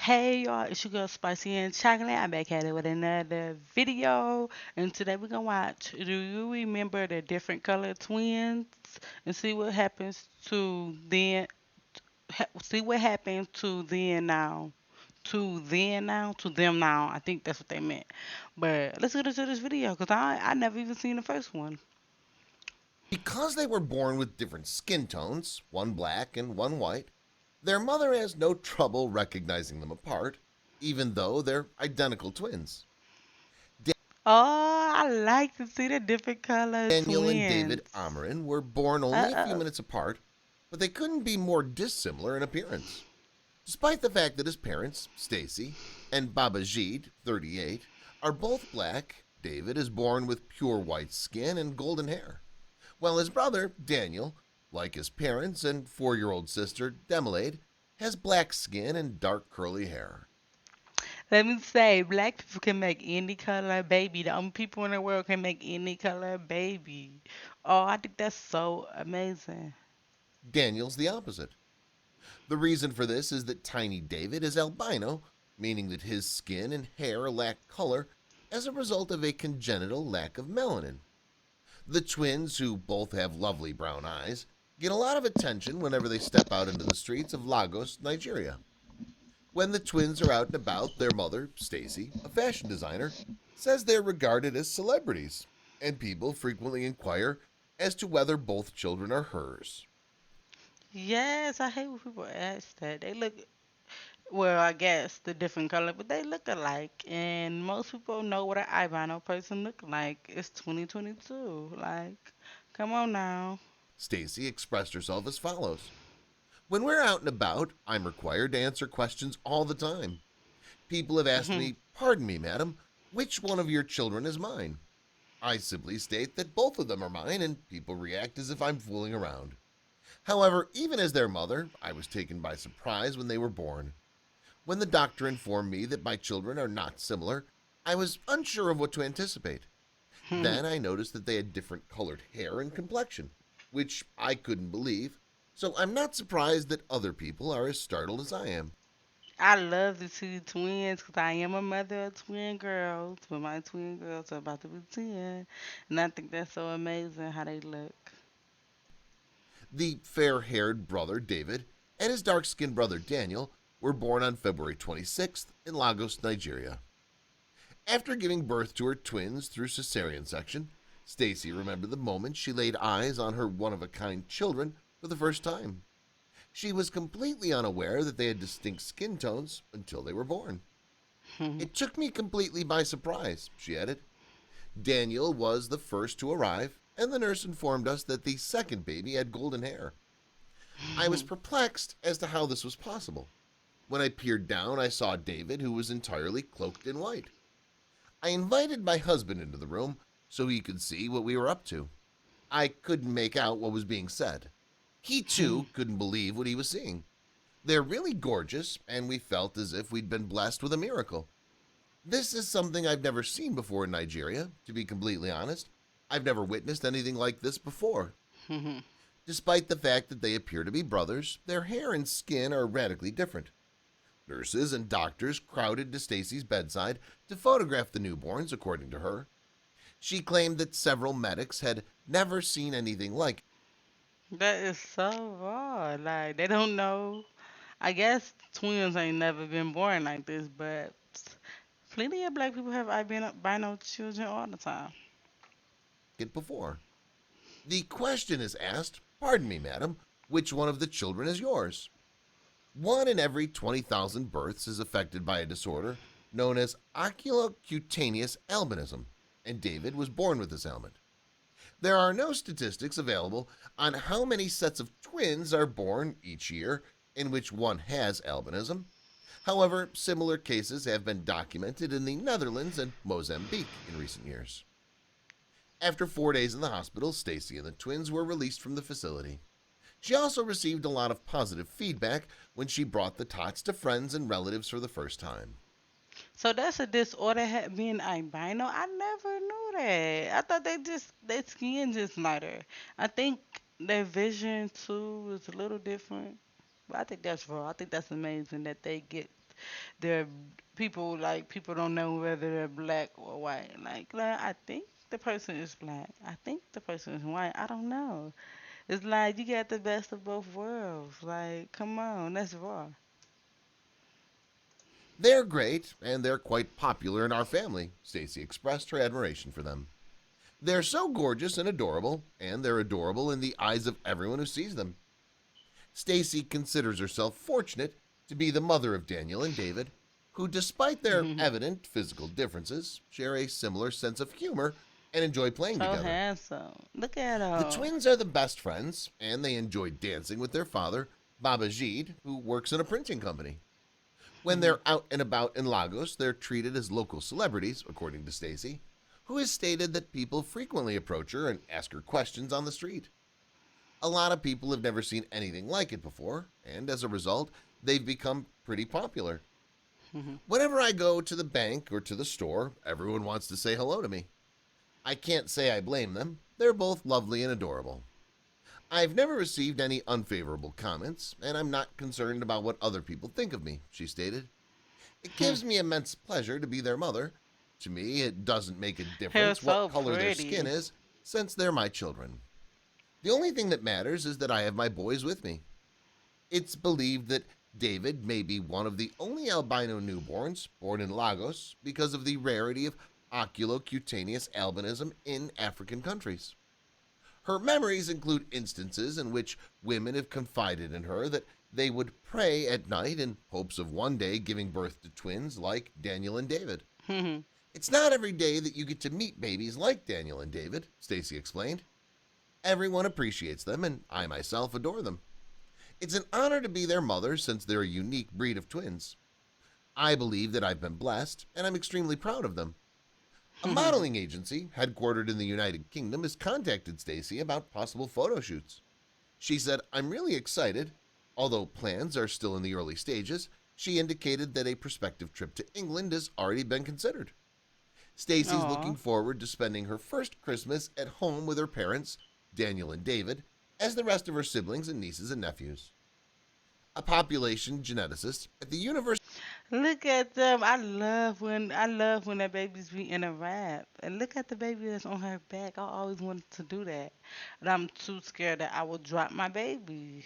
Hey y'all, it's your girl Spicy and Chocolate. I'm back at it with another video. And today we're gonna watch Do You Remember the Different Color Twins? And see what happens to then see what happens to then now. To then now, to them now. I think that's what they meant. But let's get into this video because I never even seen the first one. Because they were born with different skin tones, one black and one white, their mother has no trouble recognizing them apart, even though they're identical twins. Oh, I like to see the different color Daniel and David twins. Amarin were born only a few Uh-oh. minutes apart, but they couldn't be more dissimilar in appearance. Despite the fact that his parents, Stacy and Babajid, 38, are both black, David is born with pure white skin and golden hair, while his brother, Daniel, like his parents and 4-year-old sister, Demilade, has black skin and dark curly hair. Let me say, black people can make any color baby. The only people in the world can make any color baby. Oh, I think that's so amazing. Daniel's the opposite. The reason for this is that tiny David is albino, meaning that his skin and hair lack color as a result of a congenital lack of melanin. The twins, who both have lovely brown eyes, get a lot of attention whenever they step out into the streets of Lagos, Nigeria. When the twins are out and about, their mother, Stacy, a fashion designer, says they're regarded as celebrities, and people frequently inquire as to whether both children are hers. Yes, I hate when people ask that. They look, well, I guess the different color, but they look alike. And most people know what an albino person look like. It's 2022. Like, come on now. Stacy expressed herself as follows: "When we're out and about, I'm required to answer questions all the time. People have asked me, 'Pardon me, madam, which one of your children is mine?' I simply state that both of them are mine, and people react as if I'm fooling around. However, even as their mother, I was taken by surprise when they were born. When the doctor informed me that my children are not similar, I was unsure of what to anticipate. Then I noticed that they had different colored hair and complexion, which I couldn't believe, so I'm not surprised that other people are as startled as I am." I love to see twins because I am a mother of twin girls. But my twin girls are about to be 10. And I think that's so amazing how they look. The fair-haired brother David and his dark-skinned brother Daniel were born on February 26th in Lagos, Nigeria. After giving birth to her twins through cesarean section, Stacy remembered the moment she laid eyes on her one-of-a-kind children for the first time. She was completely unaware that they had distinct skin tones until they were born. "It took me completely by surprise," she added. "Daniel was the first to arrive, and the nurse informed us that the second baby had golden hair. I was perplexed as to how this was possible. When I peered down, I saw David, who was entirely cloaked in white. I invited my husband into the room so he could see what we were up to. I couldn't make out what was being said. He, too, couldn't believe what he was seeing. They're really gorgeous, and we felt as if we'd been blessed with a miracle. This is something I've never seen before in Nigeria, to be completely honest. I've never witnessed anything like this before. Despite the fact that they appear to be brothers, their hair and skin are radically different. Nurses and doctors crowded to Stacy's bedside to photograph the newborns, according to her. She claimed that several medics had never seen anything like it. That is so odd. Like, they don't know. I guess twins ain't never been born like this, but plenty of black people have albino children all the time. Before. The question is asked, "Pardon me, madam, which one of the children is yours?" One in every 20,000 births is affected by a disorder known as oculocutaneous albinism, and David was born with this ailment. There are no statistics available on how many sets of twins are born each year in which one has albinism. However, similar cases have been documented in the Netherlands and Mozambique in recent years. After 4 days in the hospital, Stacy and the twins were released from the facility. She also received a lot of positive feedback when she brought the tots to friends and relatives for the first time. So that's a disorder being albino. I never knew that. I thought their skin just lighter. I think their vision too is a little different. But I think that's raw. I think that's amazing that they get. they're people like people don't know whether they're black or white. Like I think the person is black. I think the person is white. I don't know. It's like you got the best of both worlds. Like, come on, that's raw. They're great, and they're quite popular in our family, Stacy expressed her admiration for them. They're so gorgeous and adorable, and they're adorable in the eyes of everyone who sees them. Stacy considers herself fortunate to be the mother of Daniel and David, who, despite their evident physical differences, share a similar sense of humor and enjoy playing So together. handsome. Look at The her. twins are the best friends, and they enjoy dancing with their father, Baba Jid, who works in a printing company. When they're out and about in Lagos, they're treated as local celebrities, according to Stacy, who has stated that people frequently approach her and ask her questions on the street. A lot of people have never seen anything like it before, and as a result, they've become pretty popular. Whenever I go to the bank or to the store, everyone wants to say hello to me. I can't say I blame them. They're both lovely and adorable. I've never received any unfavorable comments, and I'm not concerned about what other people think of me, she stated. It gives me immense pleasure to be their mother. To me, it doesn't make a Hair difference what so color their skin pretty. is, since they're my children. The only thing that matters is that I have my boys with me. It's believed that David may be one of the only albino newborns born in Lagos because of the rarity of oculocutaneous albinism in African countries. Her memories include instances in which women have confided in her that they would pray at night in hopes of one day giving birth to twins like Daniel and David. It's not every day that you get to meet babies like Daniel and David, Stacy explained. Everyone appreciates them, and I myself adore them. It's an honor to be their mother since they're a unique breed of twins. I believe that I've been blessed, and I'm extremely proud of them. A modeling agency, headquartered in the United Kingdom, has contacted Stacy about possible photo shoots. She said, I'm really excited. Although plans are still in the early stages, she indicated that a prospective trip to England has already been considered. Stacy's Aw. looking forward to spending her first Christmas at home with her parents, Daniel and David, as the rest of her siblings and nieces and nephews. A population geneticist at the University Look at them. I love when that baby's be in a wrap. And look at the baby that's on her back. I always wanted to do that. But I'm too scared that I will drop my baby.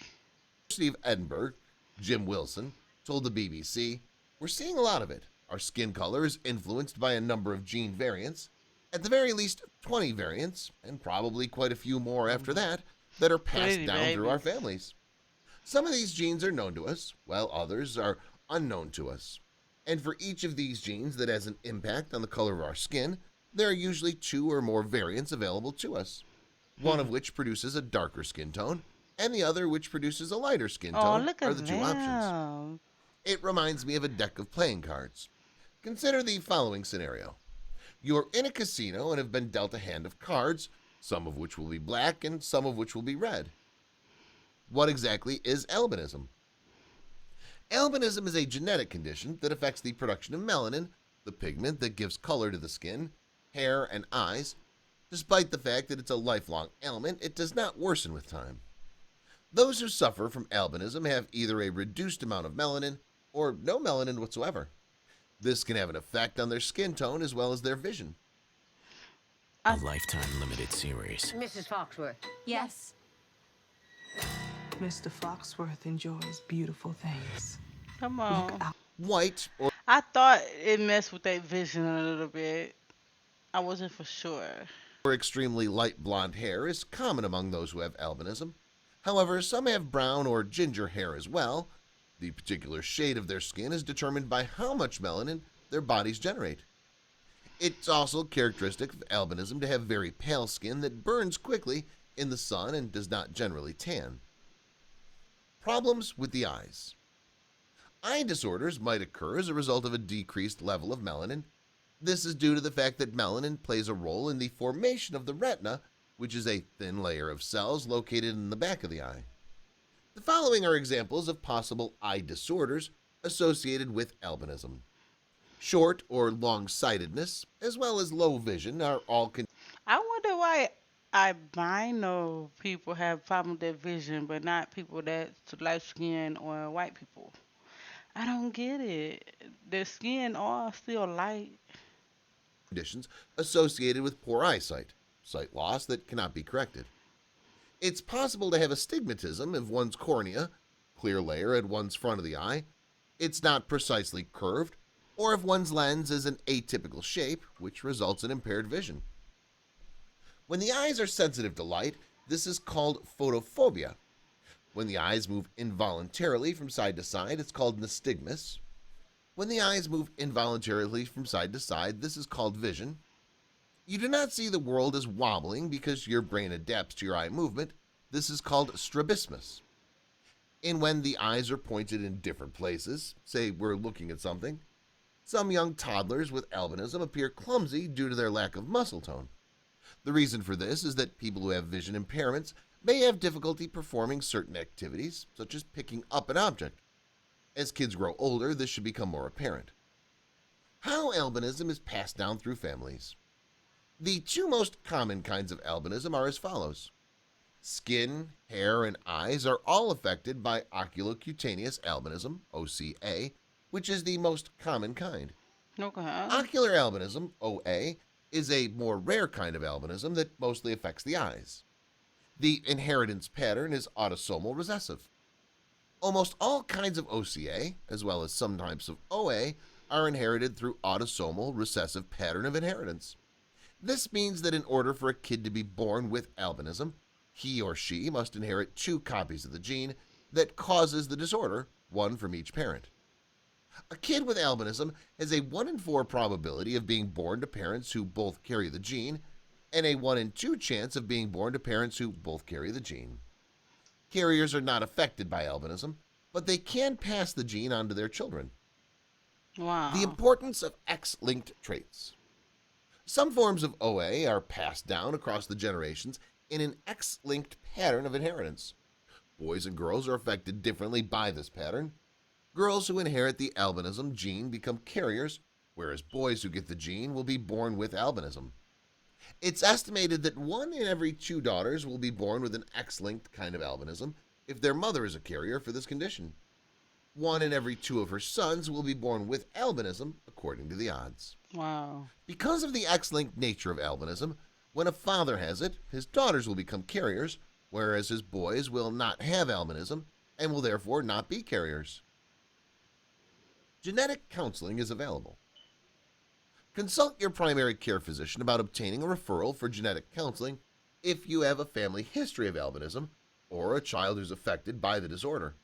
of Edinburgh, Jim Wilson, told the BBC, we're seeing a lot of it. Our skin color is influenced by a number of gene variants, at the very least 20 variants, and probably quite a few more after that are passed Pretty down through our babies. families. Some of these genes are known to us, while others are unknown to us. And for each of these genes that has an impact on the color of our skin, there are usually two or more variants available to us, one of which produces a darker skin tone, and the other which produces a lighter skin Oh, tone look are at the two options. them. It reminds me of a deck of playing cards. Consider the following scenario. You're in a casino and have been dealt a hand of cards, some of which will be black and some of which will be red. What exactly is albinism? Albinism is a genetic condition that affects the production of melanin, the pigment that gives color to the skin, hair, and eyes. Despite the fact that it's a lifelong ailment, it does not worsen with time. Those who suffer from albinism have either a reduced amount of melanin or no melanin whatsoever. This can have an effect on their skin tone as well as their vision. I A Lifetime limited series. Mrs. Foxworth. Yes. Mr. Foxworth enjoys beautiful things. come Look on. out. White or I thought it messed with their vision a little bit. I wasn't for sure. extremely light blonde hair is common among those who have albinism. However, some have brown or ginger hair as well. The particular shade of their skin is determined by how much melanin their bodies generate. It's also characteristic of albinism to have very pale skin that burns quickly in the sun and does not generally tan. Problems with the eyes. Eye disorders might occur as a result of a decreased level of melanin. This is due to the fact that melanin plays a role in the formation of the retina, which is a thin layer of cells located in the back of the eye. The following are examples of possible eye disorders associated with albinism. Short or long-sightedness, as well as low vision, are all I wonder why albino people have problem with their vision, but not people that's light skin or white people. I don't get it. The skin all still light. conditions associated with poor eyesight, sight loss that cannot be corrected. It's possible to have astigmatism if one's cornea, clear layer at one's front of the eye, it's not precisely curved, or if one's lens is an atypical shape, which results in impaired vision. When the eyes are sensitive to light, this is called photophobia. When the eyes move involuntarily from side to side, it's called nystagmus. When the eyes move involuntarily from side to side, this is called vision. You do not see the world as wobbling because your brain adapts to your eye movement. This is called strabismus. And when the eyes are pointed in different places, say we're looking at something, some young toddlers with albinism appear clumsy due to their lack of muscle tone. The reason for this is that people who have vision impairments may have difficulty performing certain activities, such as picking up an object. As kids grow older, this should become more apparent. How albinism is passed down through families. The two most common kinds of albinism are as follows. Skin, hair, and eyes are all affected by oculocutaneous albinism, OCA, which is the most common kind. Okay. Ocular albinism, OA, is a more rare kind of albinism that mostly affects the eyes. The inheritance pattern is autosomal recessive. Almost all kinds of OCA, as well as some types of OA, are inherited through autosomal recessive pattern of inheritance. This means that in order for a kid to be born with albinism, he or she must inherit two copies of the gene that causes the disorder, one from each parent. A kid with albinism has a 1 in 4 probability of being born to parents who both carry the gene, and a 1 in 2 chance of being born to parents who both carry the gene. Carriers are not affected by albinism, but they can pass the gene on to their children. The Wow. importance of X-linked traits. Some forms of OA are passed down across the generations in an X-linked pattern of inheritance. Boys and girls are affected differently by this pattern. Girls who inherit the albinism gene become carriers, whereas boys who get the gene will be born with albinism. It's estimated that 1 in every 2 daughters will be born with an X-linked kind of albinism if their mother is a carrier for this condition. 1 in every 2 of her sons will be born with albinism, according to the odds. Wow. Because of the X-linked nature of albinism, when a father has it, his daughters will become carriers, whereas his boys will not have albinism and will therefore not be carriers. Genetic counseling is available. Consult your primary care physician about obtaining a referral for genetic counseling if you have a family history of albinism or a child who's affected by the disorder.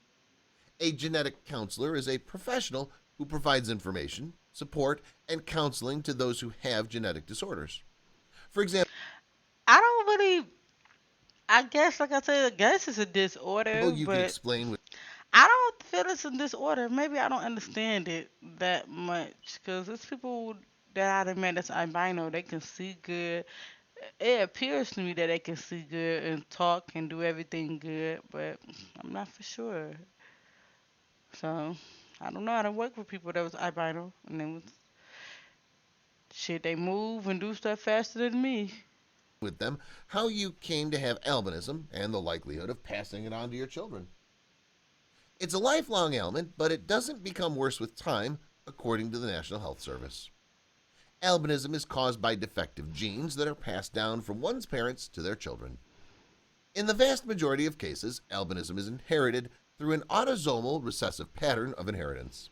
A genetic counselor is a professional who provides information, support, and counseling to those who have genetic disorders. For example, I don't really. I guess, like I said, I guess it's a disorder, you can but explain with I don't feel it's a disorder. Maybe I don't understand it that much. Because it's people that I done met that's albino, they can see good. It appears to me that they can see good and talk and do everything good, but I'm not for sure. So I don't know. I done worked with people that was albino, and they was shit. They move and do stuff faster than me. them how you came to have albinism and the likelihood of passing it on to your children. It's a lifelong ailment, but it doesn't become worse with time, according to the National Health Service. Albinism is caused by defective genes that are passed down from one's parents to their children. In the vast majority of cases, albinism is inherited through an autosomal recessive pattern of inheritance.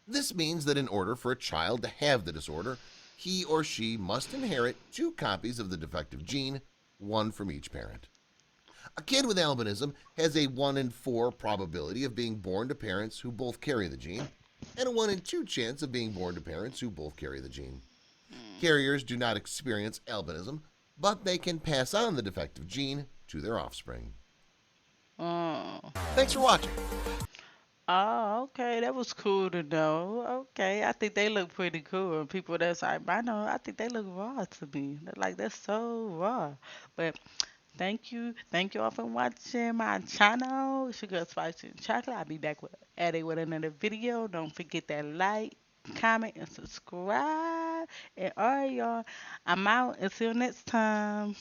This means that in order for a child to have the disorder, he or she must inherit two copies of the defective gene, one from each parent. A kid with albinism has a 1 in 4 probability of being born to parents who both carry the gene, and a 1 in 2 chance of being born to parents who both carry the gene. Carriers do not experience albinism, but they can pass on the defective gene to their offspring. Oh. Thanks for watching. Oh, okay. That was cool to know. Okay. I think they look pretty cool. People that's albino, I think they look raw to me. They're like, that's so raw. But thank you. Thank you all for watching my channel. It's your girl Spicy and Chocolate. I'll be back at it with another video. Don't forget that like, comment, and subscribe. And all right, y'all, I'm out. Until next time.